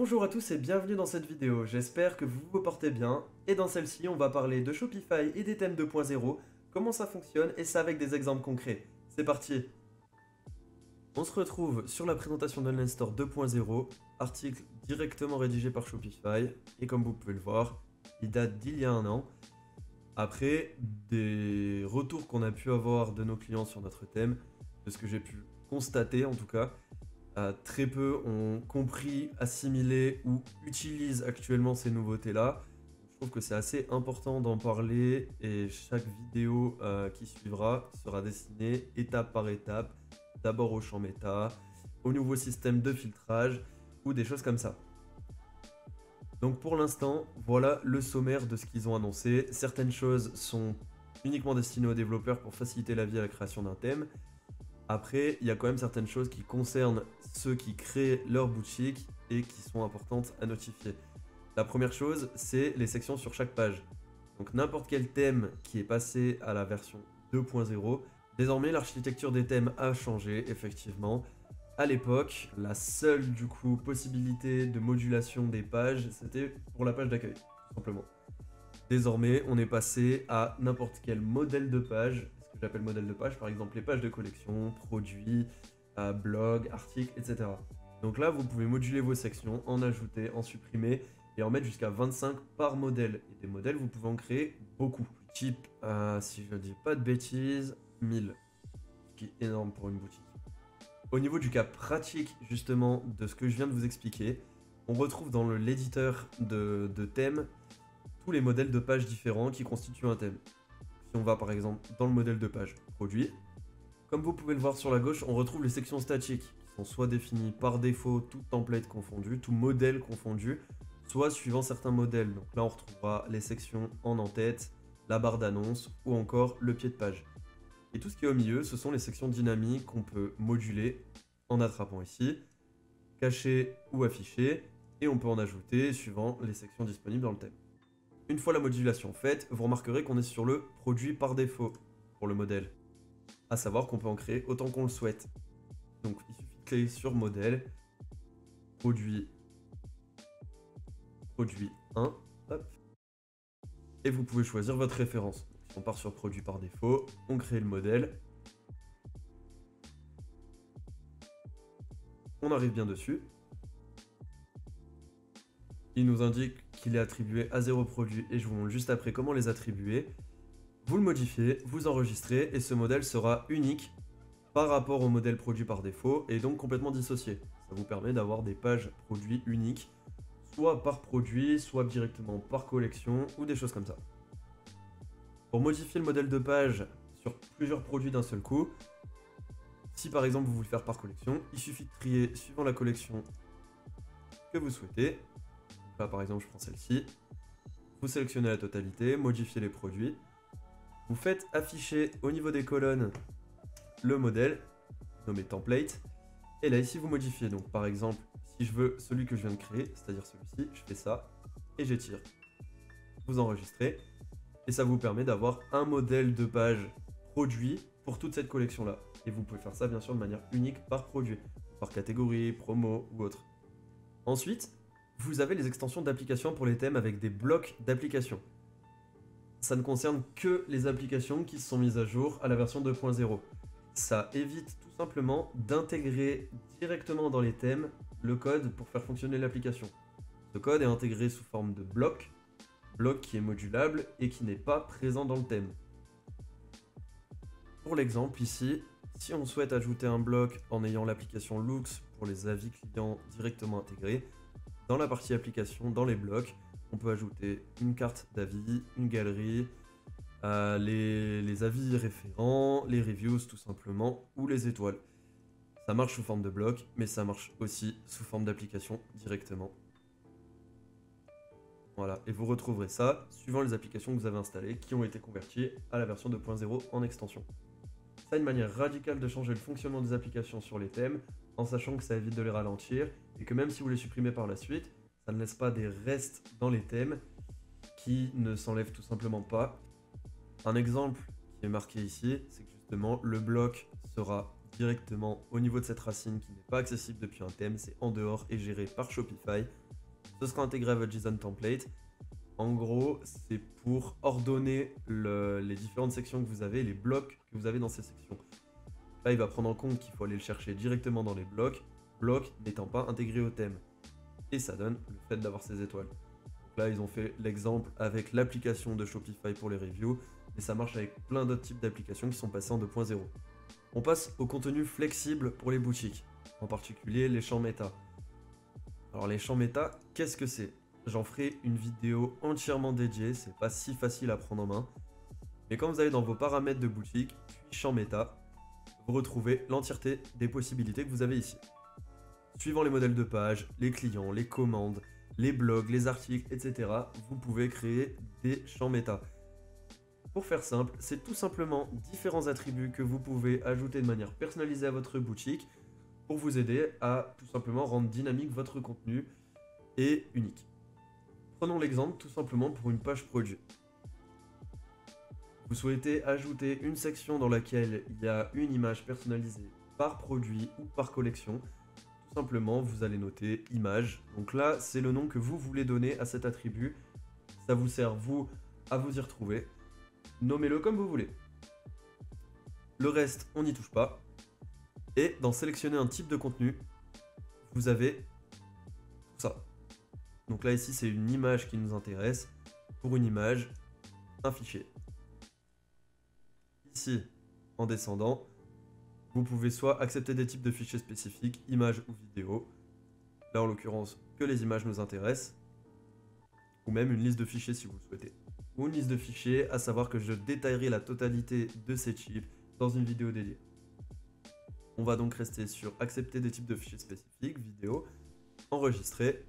Bonjour à tous et bienvenue dans cette vidéo, j'espère que vous vous portez bien, et dans celle-ci on va parler de Shopify et des thèmes 2.0, comment ça fonctionne et ça avec des exemples concrets. C'est parti. On se retrouve sur la présentation d'Online Store 2.0, article directement rédigé par Shopify, et comme vous pouvez le voir, il date d'il y a un an. Après des retours qu'on a pu avoir de nos clients sur notre thème, de ce que j'ai pu constater en tout cas, très peu ont compris, assimilé ou utilisent actuellement ces nouveautés-là. Je trouve que c'est assez important d'en parler et chaque vidéo qui suivra sera dessinée étape par étape, d'abord au champ méta, au nouveau système de filtrage ou des choses comme ça. Donc pour l'instant, voilà le sommaire de ce qu'ils ont annoncé. Certaines choses sont uniquement destinées aux développeurs pour faciliter la vie à la création d'un thème. Après, il y a quand même certaines choses qui concernent ceux qui créent leur boutique et qui sont importantes à notifier. La première chose, c'est les sections sur chaque page. Donc n'importe quel thème qui est passé à la version 2.0, désormais l'architecture des thèmes a changé, effectivement. À l'époque, la seule du coup possibilité de modulation des pages, c'était pour la page d'accueil, tout simplement. Désormais, on est passé à n'importe quel modèle de page, ce que j'appelle modèle de page, par exemple les pages de collection, produits, blog, articles, etc. Donc là, vous pouvez moduler vos sections, en ajouter, en supprimer et en mettre jusqu'à 25 par modèle. Et des modèles, vous pouvez en créer beaucoup. Type, si je ne dis pas de bêtises, 1000, ce qui est énorme pour une boutique. Au niveau du cas pratique, justement, de ce que je viens de vous expliquer, on retrouve dans l'éditeur de thèmes tous les modèles de pages différents qui constituent un thème. Si on va par exemple dans le modèle de page produit, comme vous pouvez le voir sur la gauche, on retrouve les sections statiques qui sont soit définies par défaut, tout template confondu, tout modèle confondu, soit suivant certains modèles. Donc là on retrouvera les sections en en-tête, la barre d'annonce ou encore le pied de page. Et tout ce qui est au milieu, ce sont les sections dynamiques qu'on peut moduler en attrapant ici, cacher ou afficher, et on peut en ajouter suivant les sections disponibles dans le thème. Une fois la modulation faite, vous remarquerez qu'on est sur le produit par défaut pour le modèle. À savoir qu'on peut en créer autant qu'on le souhaite. Donc il suffit de cliquer sur modèle, produit 1, hop, et vous pouvez choisir votre référence. Donc, si on part sur produit par défaut, on crée le modèle, on arrive bien dessus. Il nous indique qu'il est attribué à 0 produit et je vous montre juste après comment les attribuer. Vous le modifiez, vous enregistrez et ce modèle sera unique par rapport au modèle produit par défaut et donc complètement dissocié. Ça vous permet d'avoir des pages produits uniques, soit par produit, soit directement par collection ou des choses comme ça. Pour modifier le modèle de page sur plusieurs produits d'un seul coup, si par exemple vous voulez le faire par collection, il suffit de trier suivant la collection que vous souhaitez. Là par exemple je prends celle-ci, vous sélectionnez la totalité, modifiez les produits, vous faites afficher au niveau des colonnes le modèle, nommé template, et là ici vous modifiez. Donc par exemple, si je veux celui que je viens de créer, c'est-à-dire celui-ci, je fais ça, et j'étire. Vous enregistrez, et ça vous permet d'avoir un modèle de page produit pour toute cette collection-là. Et vous pouvez faire ça bien sûr de manière unique par produit, par catégorie, promo ou autre. Ensuite, vous avez les extensions d'applications pour les thèmes avec des blocs d'applications. Ça ne concerne que les applications qui sont mises à jour à la version 2.0. Ça évite tout simplement d'intégrer directement dans les thèmes le code pour faire fonctionner l'application. Ce code est intégré sous forme de bloc qui est modulable et qui n'est pas présent dans le thème. Pour l'exemple ici, si on souhaite ajouter un bloc en ayant l'application Loox pour les avis clients directement intégrés, dans la partie application, dans les blocs, on peut ajouter une carte d'avis, une galerie, les avis référents, les reviews tout simplement, ou les étoiles. Ça marche sous forme de bloc, mais ça marche aussi sous forme d'application directement. Voilà, et vous retrouverez ça suivant les applications que vous avez installées qui ont été converties à la version 2.0 en extension. Ça a une manière radicale de changer le fonctionnement des applications sur les thèmes, en sachant que ça évite de les ralentir, et que même si vous les supprimez par la suite, ça ne laisse pas des restes dans les thèmes qui ne s'enlèvent tout simplement pas. Un exemple qui est marqué ici, c'est que justement le bloc sera directement au niveau de cette racine qui n'est pas accessible depuis un thème, c'est en dehors et géré par Shopify. ce sera intégré à votre JSON template. En gros, c'est pour ordonner les différentes sections que vous avez, les blocs que vous avez dans ces sections. Là, il va prendre en compte qu'il faut aller le chercher directement dans les blocs n'étant pas intégrés au thème. Et ça donne le fait d'avoir ces étoiles. Donc là, ils ont fait l'exemple avec l'application de Shopify pour les reviews, et ça marche avec plein d'autres types d'applications qui sont passées en 2.0. On passe au contenu flexible pour les boutiques, en particulier les champs méta. Alors les champs méta, qu'est-ce que c'est? J'en ferai une vidéo entièrement dédiée, c'est pas si facile à prendre en main. Mais quand vous allez dans vos paramètres de boutique, puis champs méta, vous retrouvez l'entièreté des possibilités que vous avez ici. Suivant les modèles de page, les clients, les commandes, les blogs, les articles, etc., vous pouvez créer des champs méta. Pour faire simple, c'est tout simplement différents attributs que vous pouvez ajouter de manière personnalisée à votre boutique pour vous aider à tout simplement rendre dynamique votre contenu et unique. Prenons l'exemple tout simplement pour une page produit. Vous souhaitez ajouter une section dans laquelle il y a une image personnalisée par produit ou par collection. Tout simplement, vous allez noter image. Donc là, c'est le nom que vous voulez donner à cet attribut. Ça vous sert, vous, à vous y retrouver. Nommez-le comme vous voulez. Le reste, on n'y touche pas. Et dans sélectionner un type de contenu, vous avez tout ça. Donc là, ici, c'est une image qui nous intéresse. Pour une image, un fichier. Ici, en descendant, vous pouvez soit accepter des types de fichiers spécifiques, images ou vidéos. Là, en l'occurrence, que les images nous intéressent. Ou même une liste de fichiers si vous le souhaitez. Ou une liste de fichiers, à savoir que je détaillerai la totalité de ces types dans une vidéo dédiée. On va donc rester sur accepter des types de fichiers spécifiques, vidéo, enregistrer.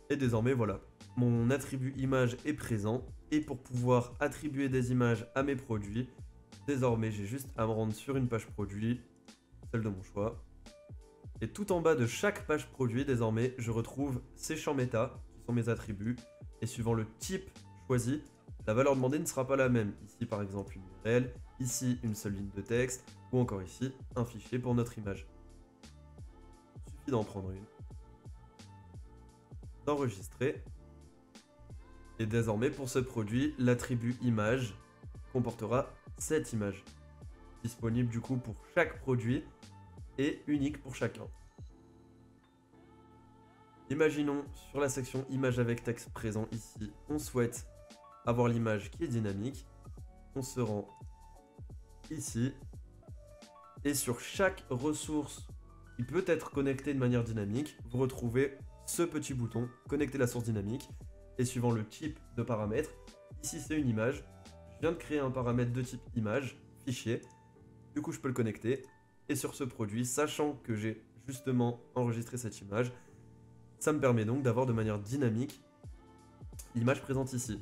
Et désormais, voilà, mon attribut image est présent. Et pour pouvoir attribuer des images à mes produits, désormais, j'ai juste à me rendre sur une page produit, celle de mon choix. Et tout en bas de chaque page produit, désormais, je retrouve ces champs méta, qui sont mes attributs. Et suivant le type choisi, la valeur demandée ne sera pas la même. Ici, par exemple, une URL, ici, une seule ligne de texte, ou encore ici, un fichier pour notre image. Il suffit d'en prendre une, d'enregistrer. Et désormais, pour ce produit, l'attribut image comportera cette image, disponible du coup pour chaque produit et unique pour chacun. Imaginons sur la section image avec texte présent ici, on souhaite avoir l'image qui est dynamique. On se rend ici et sur chaque ressource qui peut être connectée de manière dynamique, vous retrouvez ce petit bouton connecter la source dynamique et suivant le type de paramètre, ici c'est une image. Je viens de créer un paramètre de type image, fichier, du coup je peux le connecter, et sur ce produit, sachant que j'ai justement enregistré cette image, ça me permet donc d'avoir de manière dynamique l'image présente ici.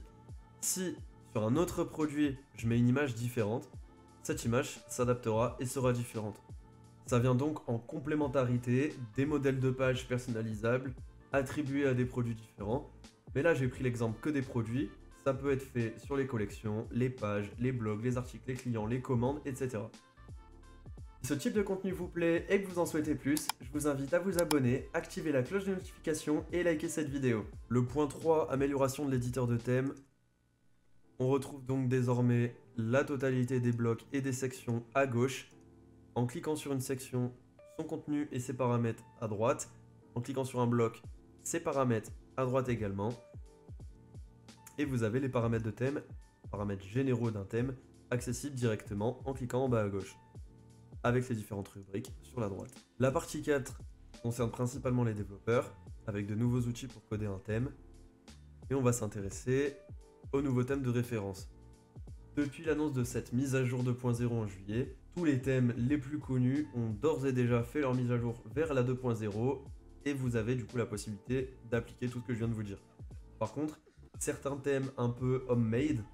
Si sur un autre produit, je mets une image différente, cette image s'adaptera et sera différente. Ça vient donc en complémentarité des modèles de pages personnalisables attribués à des produits différents, mais là j'ai pris l'exemple que des produits. Ça peut être fait sur les collections, les pages, les blogs, les articles, les clients, les commandes, etc. Si ce type de contenu vous plaît et que vous en souhaitez plus, je vous invite à vous abonner, activer la cloche de notification et liker cette vidéo. Le point 3, amélioration de l'éditeur de thème. On retrouve donc désormais la totalité des blocs et des sections à gauche. En cliquant sur une section, son contenu et ses paramètres à droite. En cliquant sur un bloc, ses paramètres à droite également. Et vous avez les paramètres de thème, paramètres généraux d'un thème, accessibles directement en cliquant en bas à gauche, avec les différentes rubriques sur la droite. La partie 4 concerne principalement les développeurs, avec de nouveaux outils pour coder un thème, et on va s'intéresser au nouveau thème de référence. Depuis l'annonce de cette mise à jour 2.0 en juillet, tous les thèmes les plus connus ont d'ores et déjà fait leur mise à jour vers la 2.0, et vous avez du coup la possibilité d'appliquer tout ce que je viens de vous dire. Par contre, certains thèmes un peu homemade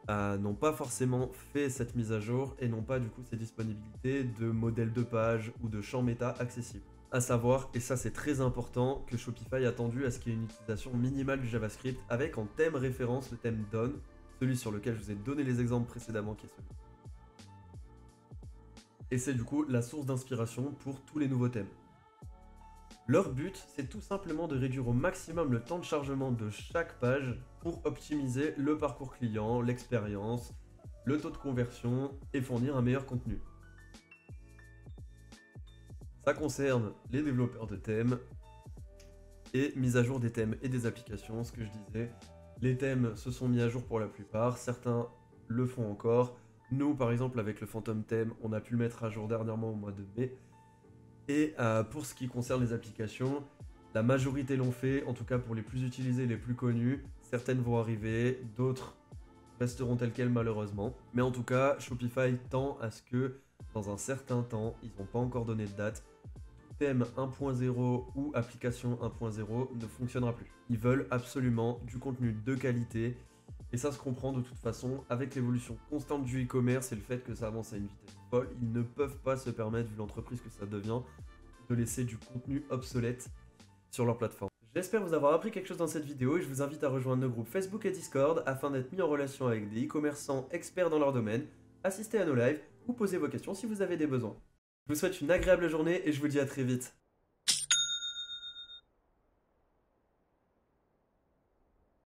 n'ont pas forcément fait cette mise à jour et n'ont pas du coup ces disponibilités de modèles de page ou de champs méta accessibles. A savoir, et ça c'est très important, que Shopify a tendu à ce qu'il y ait une utilisation minimale du JavaScript avec en thème référence le thème Dawn, celui sur lequel je vous ai donné les exemples précédemment qui est celui. Et c'est du coup la source d'inspiration pour tous les nouveaux thèmes. Leur but, c'est tout simplement de réduire au maximum le temps de chargement de chaque page pour optimiser le parcours client, l'expérience, le taux de conversion et fournir un meilleur contenu. Ça concerne les développeurs de thèmes et mise à jour des thèmes et des applications, ce que je disais. Les thèmes se sont mis à jour pour la plupart, certains le font encore. Nous, par exemple, avec le Phantom Theme, on a pu le mettre à jour dernièrement au mois de mai. Et pour ce qui concerne les applications, la majorité l'ont fait, en tout cas pour les plus utilisées, les plus connues. Certaines vont arriver, d'autres resteront telles quelles malheureusement. Mais en tout cas, Shopify tend à ce que, dans un certain temps, ils n'ont pas encore donné de date, thème 1.0 ou application 1.0 ne fonctionnera plus. Ils veulent absolument du contenu de qualité, et ça se comprend de toute façon avec l'évolution constante du e-commerce et le fait que ça avance à une vitesse folle. Ils ne peuvent pas se permettre, vu l'entreprise que ça devient, de laisser du contenu obsolète sur leur plateforme. J'espère vous avoir appris quelque chose dans cette vidéo et je vous invite à rejoindre nos groupes Facebook et Discord afin d'être mis en relation avec des e-commerçants experts dans leur domaine, assister à nos lives ou poser vos questions si vous avez des besoins. Je vous souhaite une agréable journée et je vous dis à très vite.